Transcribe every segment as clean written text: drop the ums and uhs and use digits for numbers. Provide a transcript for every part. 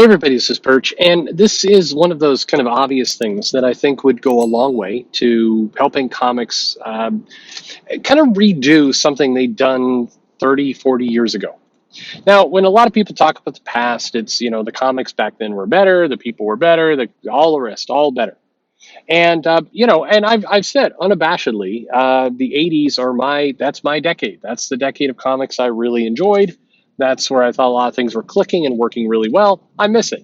Hey everybody, this is Perch, and this is one of those kind of obvious things that I think would go a long way to helping comics kind of redo something they'd done 30, 40 years ago. Now, when a lot of people talk about the past, it's, the comics back then were better, the people were better, all the rest, all better. And I've said unabashedly, the 80s that's my decade. That's the decade of comics I really enjoyed. That's where I thought a lot of things were clicking and working really well. I miss it.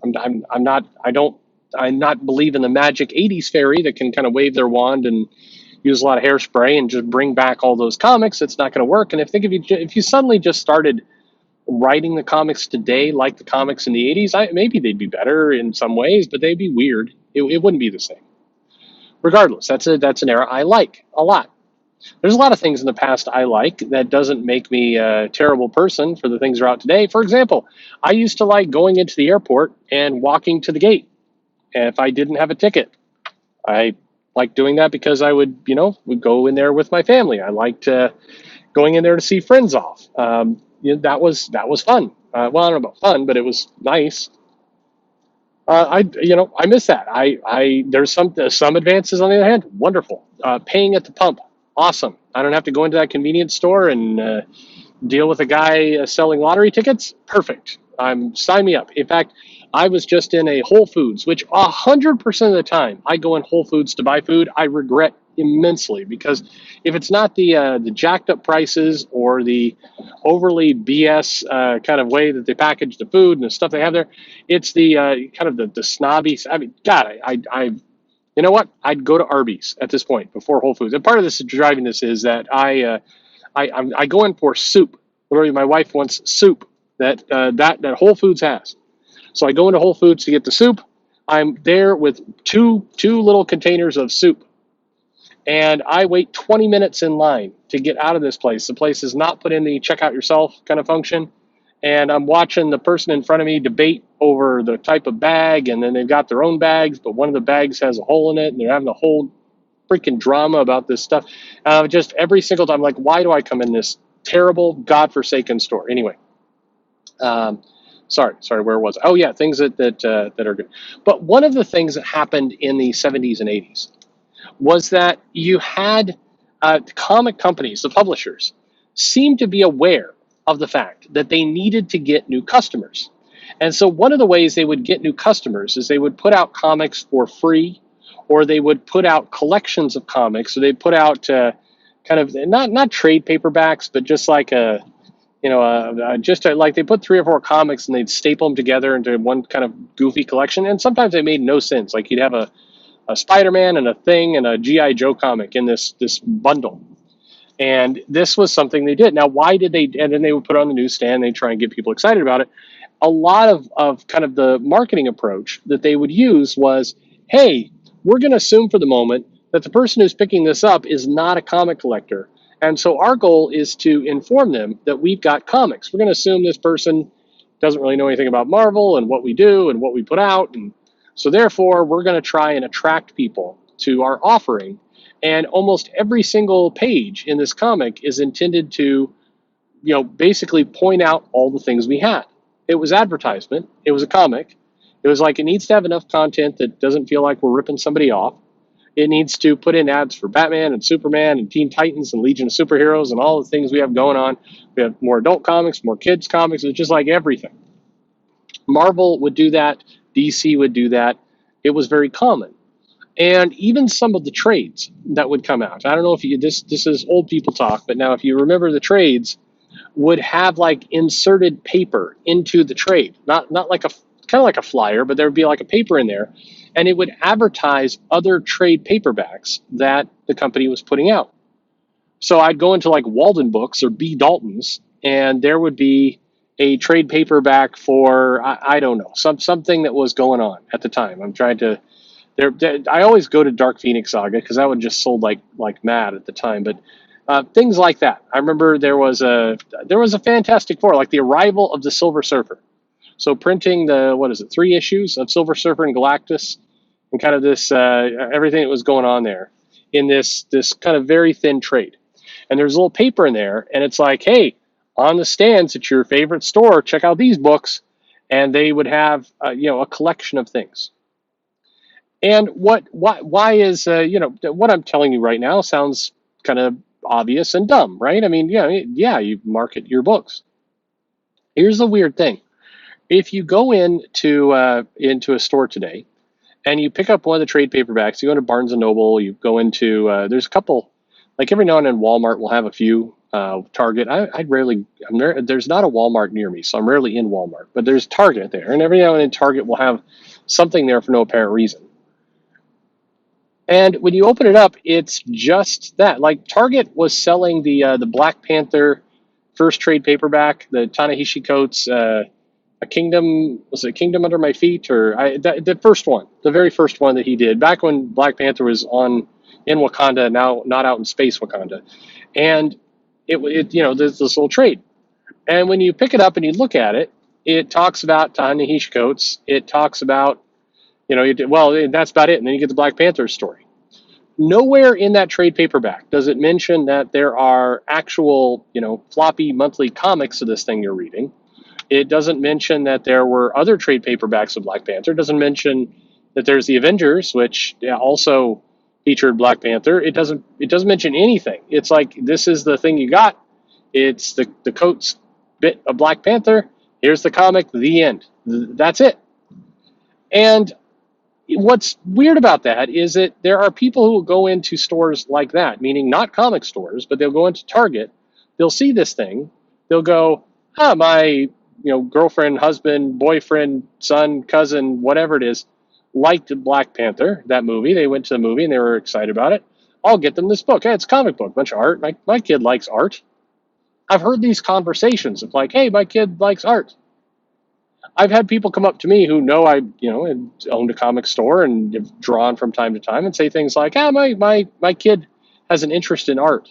I'm not I don't I'm not believe in the magic 80s fairy that can kind of wave their wand and use a lot of hairspray and just bring back all those comics. It's not going to work. And if you suddenly just started writing the comics today like the comics in the 80s, maybe they'd be better in some ways, but they'd be weird. It wouldn't be the same. Regardless, that's an era I like a lot. There's a lot of things in the past I like. That doesn't make me a terrible person for the things that are out today. For example, I used to like going into the airport and walking to the gate if I didn't have a ticket. I liked doing that because I would go in there with my family. I liked going in there to see friends off. That was fun. Well, I don't know about fun, but it was nice. I miss that. There's some advances on the other hand. Wonderful. Paying at the pump, awesome. I don't have to go into that convenience store and deal with a guy selling lottery tickets. Perfect. Sign me up. In fact, I was just in a Whole Foods, which 100% of the time I go in Whole Foods to buy food. I regret immensely because if it's not the jacked up prices or the overly BS kind of way that they package the food and the stuff they have there, it's the kind of the snobby. I mean, God, I you know what? I'd go to Arby's at this point before Whole Foods. And part of this driving this is that I go in for soup. Literally, my wife wants soup that Whole Foods has. So I go into Whole Foods to get the soup. I'm there with two little containers of soup, and I wait 20 minutes in line to get out of this place. The place is not put in the checkout yourself kind of function, and I'm watching the person in front of me debate over the type of bag, and then they've got their own bags, but one of the bags has a hole in it, and they're having a whole freaking drama about this stuff. Just every single time, like, why do I come in this terrible, godforsaken store? Anyway, sorry, where was I? Oh yeah, things that are good. But one of the things that happened in the 70s and 80s was that you had comic companies, the publishers, seemed to be aware of the fact that they needed to get new customers. And so one of the ways they would get new customers is they would put out comics for free, or they would put out collections of comics. So they'd put out kind of not trade paperbacks, but just like like they put three or four comics and they'd staple them together into one kind of goofy collection. And sometimes they made no sense. Like you'd have a Spider-Man and a Thing and a G.I. Joe comic in this bundle. And this was something they did. Now, why did they? And then they would put it on the newsstand. They try and get people excited about it. A lot of kind of the marketing approach that they would use was, hey, we're going to assume for the moment that the person who's picking this up is not a comic collector. And so our goal is to inform them that we've got comics. We're going to assume this person doesn't really know anything about Marvel and what we do and what we put out. And so therefore, we're going to try and attract people to our offering. And almost every single page in this comic is intended to, basically point out all the things we had. It was advertisement. It was a comic. It was like it needs to have enough content that doesn't feel like we're ripping somebody off. It needs to put in ads for Batman and Superman and Teen Titans and Legion of Superheroes and all the things we have going on. We have more adult comics, more kids comics. It's just like everything. Marvel would do that. DC would do that. It was very common. And even some of the trades that would come out. I don't know if this is old people talk, but now if you remember the trades would have like inserted paper into the trade. Not like kind of like a flyer, but there would be like a paper in there, and it would advertise other trade paperbacks that the company was putting out. So I'd go into like Walden Books or B. Dalton's, and there would be a trade paperback for I don't know, something that was going on at the time. I'm trying to I always go to Dark Phoenix Saga because that one just sold like mad at the time. But things like that. I remember there was a Fantastic Four, like the arrival of the Silver Surfer. So printing the 3 issues of Silver Surfer and Galactus, and kind of this everything that was going on there in this kind of very thin trade. And there's a little paper in there, and it's like, hey, on the stands at your favorite store, check out these books. and they would have a collection of things. And why is what I'm telling you right now sounds kind of obvious and dumb, right? I mean, yeah, you market your books. Here's the weird thing: if you go into a store today and you pick up one of the trade paperbacks, you go into Barnes and Noble, you go into there's a couple, like every now and then Walmart will have a few. Target, there's not a Walmart near me, so I'm rarely in Walmart, but there's Target there, and every now and then Target will have something there for no apparent reason. And when you open it up, it's just that. Like Target was selling the Black Panther first trade paperback, the Ta-Nehisi Coates, A Kingdom, was it Kingdom Under My Feet, or the first one, the very first one that he did back when Black Panther was in Wakanda, now not out in space Wakanda, and there's this little trade, and when you pick it up and you look at it, it talks about Ta-Nehisi Coates, it talks about that's about it, and then you get the Black Panther story. Nowhere in that trade paperback does it mention that there are actual, floppy monthly comics of this thing you're reading. It doesn't mention that there were other trade paperbacks of Black Panther. It doesn't mention that there's the Avengers, which also featured Black Panther. It doesn't mention anything. It's like, this is the thing you got. It's the Coates bit of Black Panther. Here's the comic, the end. That's it. And what's weird about that is that there are people who will go into stores like that, meaning not comic stores, but they'll go into Target, they'll see this thing, they'll go, my girlfriend, husband, boyfriend, son, cousin, whatever it is, liked Black Panther, that movie. They went to the movie and they were excited about it. I'll get them this book. Hey, it's a comic book, bunch of art. My kid likes art. I've heard these conversations of like, hey, my kid likes art. I've had people come up to me who know I, owned a comic store and have drawn from time to time and say things like, my kid has an interest in art.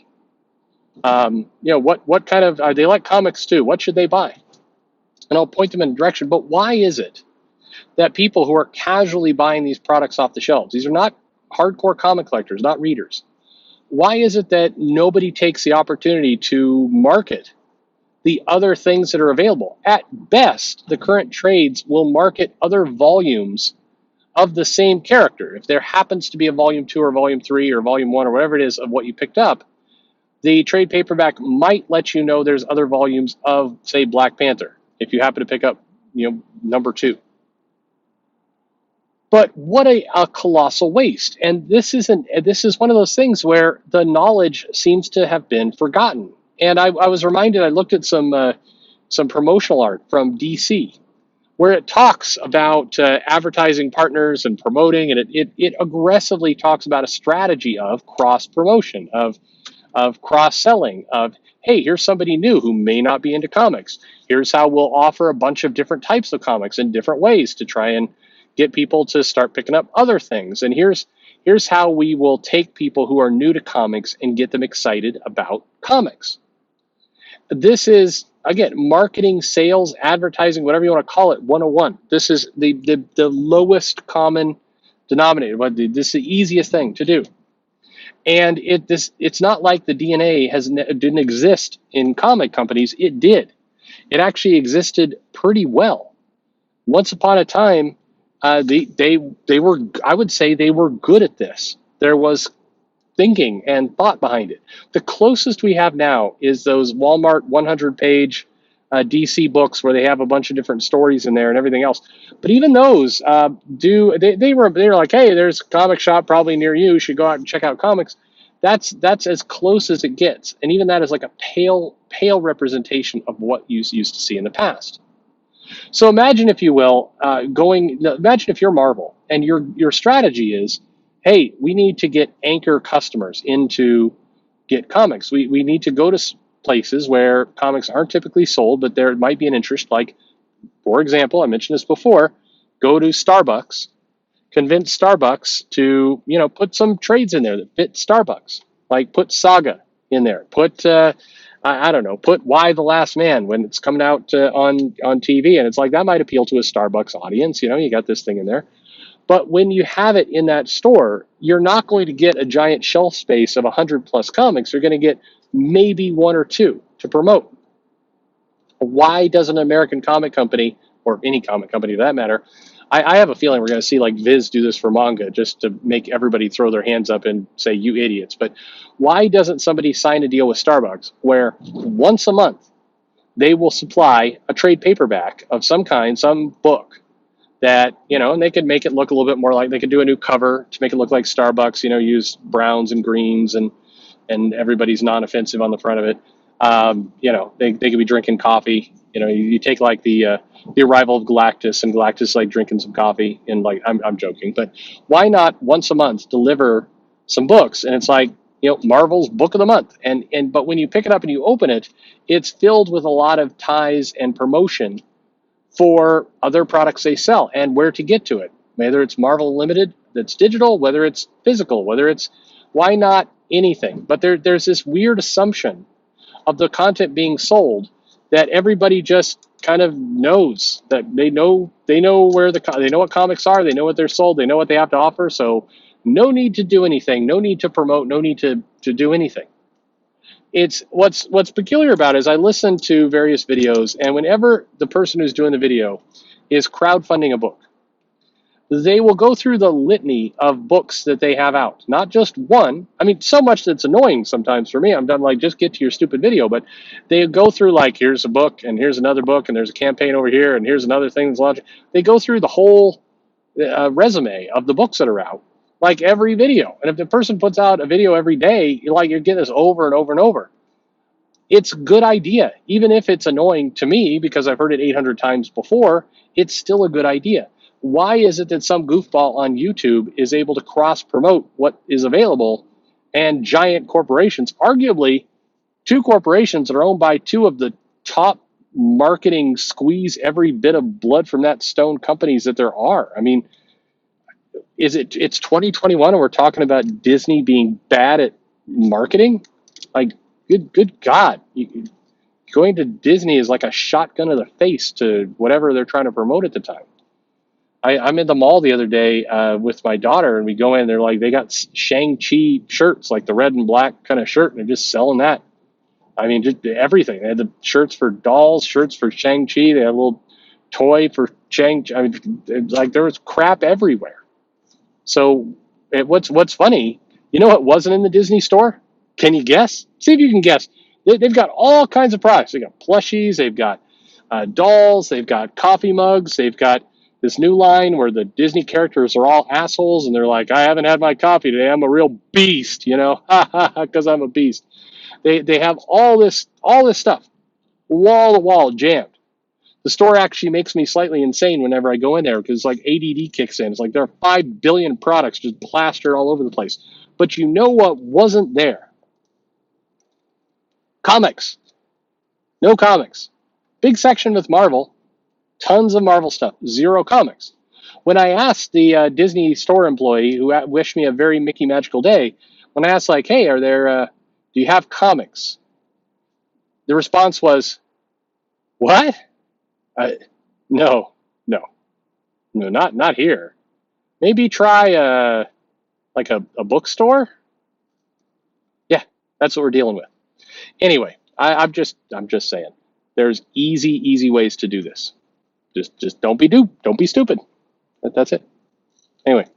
What kind of, they like comics too. What should they buy? And I'll point them in a direction. But why is it that people who are casually buying these products off the shelves, these are not hardcore comic collectors, not readers, why is it that nobody takes the opportunity to market the other things that are available? At best, the current trades will market other volumes of the same character. If there happens to be a volume 2 or volume 3 or volume 1 or whatever it is of what you picked up, the trade paperback might let you know there's other volumes of, say, Black Panther, if you happen to pick up, number 2. But what a colossal waste. And this is one of those things where the knowledge seems to have been forgotten. And I was reminded, I looked at some promotional art from DC, where it talks about advertising partners and promoting, and it aggressively talks about a strategy of cross promotion, of cross selling, of, hey, here's somebody new who may not be into comics. Here's how we'll offer a bunch of different types of comics in different ways to try and get people to start picking up other things. And here's how we will take people who are new to comics and get them excited about comics. This is, again, marketing, sales, advertising, whatever you want to call it, 101. This is the lowest common denominator. This is the easiest thing to do. And it's not like the DNA didn't exist in comic companies. It did. It actually existed pretty well. Once upon a time, they were, I would say, they were good at this. There was thinking and thought behind it. The closest we have now is those Walmart 100-page DC books where they have a bunch of different stories in there and everything else. But even those they were like, hey, there's a comic shop probably near you. You should go out and check out comics. That's as close as it gets, and even that is like a pale representation of what you used to see in the past. So imagine, if you will, imagine if you're Marvel and your strategy is, hey, we need to get anchor customers in to get comics. We need to go to places where comics aren't typically sold, but there might be an interest. Like, for example, I mentioned this before, go to Starbucks, convince Starbucks to, put some trades in there that fit Starbucks. Like put Saga in there. Put, I don't know, put Why the Last Man when it's coming out on TV. And it's like, that might appeal to a Starbucks audience. You got this thing in there. But when you have it in that store, you're not going to get a giant shelf space of 100 plus comics. You're going to get maybe 1 or 2 to promote. Why doesn't an American comic company or any comic company for that matter. I have a feeling we're going to see like Viz do this for manga just to make everybody throw their hands up and say, you idiots. But why doesn't somebody sign a deal with Starbucks where once a month they will supply a trade paperback of some kind, some book that, and they could make it look a little bit more like, they could do a new cover to make it look like Starbucks, use browns and greens and everybody's non-offensive on the front of it. They could be drinking coffee. You take like the arrival of Galactus, and Galactus like drinking some coffee, and like I'm joking, but why not once a month deliver some books? And it's like, Marvel's book of the month, but when you pick it up and you open it, it's filled with a lot of ties and promotion for other products they sell and where to get to it. Whether it's Marvel Limited that's digital, whether it's physical, whether it's, why not anything? But there's this weird assumption of the content being sold that everybody just kind of knows, that they know where they know what comics are, they know what they're sold, they know what they have to offer. So no need to do anything, no need to promote, no need to do anything. It's what's peculiar about it is I listen to various videos, and whenever the person who's doing the video is crowdfunding a book, they will go through the litany of books that they have out. Not just one. I mean, so much that's annoying sometimes for me. I'm done like, just get to your stupid video. But they go through like, here's a book, and here's another book, and there's a campaign over here, and here's another thing that's launching. They go through the whole resume of the books that are out, like every video. And if the person puts out a video every day, you're getting this over and over and over. It's a good idea. Even if it's annoying to me because I've heard it 800 times before, it's still a good idea. Why is it that some goofball on YouTube is able to cross-promote what is available, and giant corporations, arguably two corporations that are owned by two of the top marketing squeeze every bit of blood from that stone companies that there are? I mean, it's 2021 and we're talking about Disney being bad at marketing? Like, good God. Going to Disney is like a shotgun to the face to whatever they're trying to promote at the time. I'm in the mall the other day with my daughter, and we go in, they're like, they got Shang-Chi shirts, like the red and black kind of shirt, and they're just selling that. I mean, just everything. They had the shirts for dolls, shirts for Shang-Chi. They had a little toy for Shang-Chi. I mean, like there was crap everywhere. So what's funny, what wasn't in the Disney store? Can you guess? See if you can guess. They've got all kinds of products. They've got plushies. They've got dolls. They've got coffee mugs. They've got this new line where the Disney characters are all assholes, and they're like, I haven't had my coffee today. I'm a real beast, because I'm a beast. They have all this stuff, wall to wall, jammed. The store actually makes me slightly insane whenever I go in there because like ADD kicks in. It's like there are 5 billion products just plastered all over the place. But you know what wasn't there? Comics. No comics. Big section with Marvel. Tons of Marvel stuff. Zero comics. When I asked the Disney store employee who wished me a very Mickey magical day, when I asked like, hey, are there, do you have comics? The response was, what? No, not here. Maybe try like a bookstore. Yeah, that's what we're dealing with. Anyway, I'm just saying, there's easy ways to do this. Just don't be stupid. That's it. Anyway,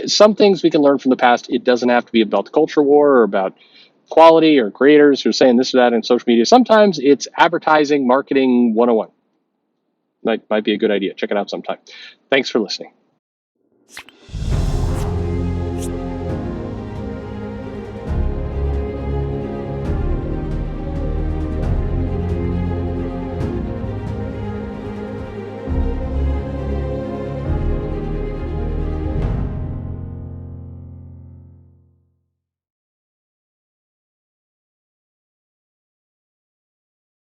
some things we can learn from the past. It doesn't have to be about the culture war or about quality or creators who are saying this or that in social media. Sometimes it's advertising, marketing 101. Might be a good idea. Check it out sometime. Thanks for listening.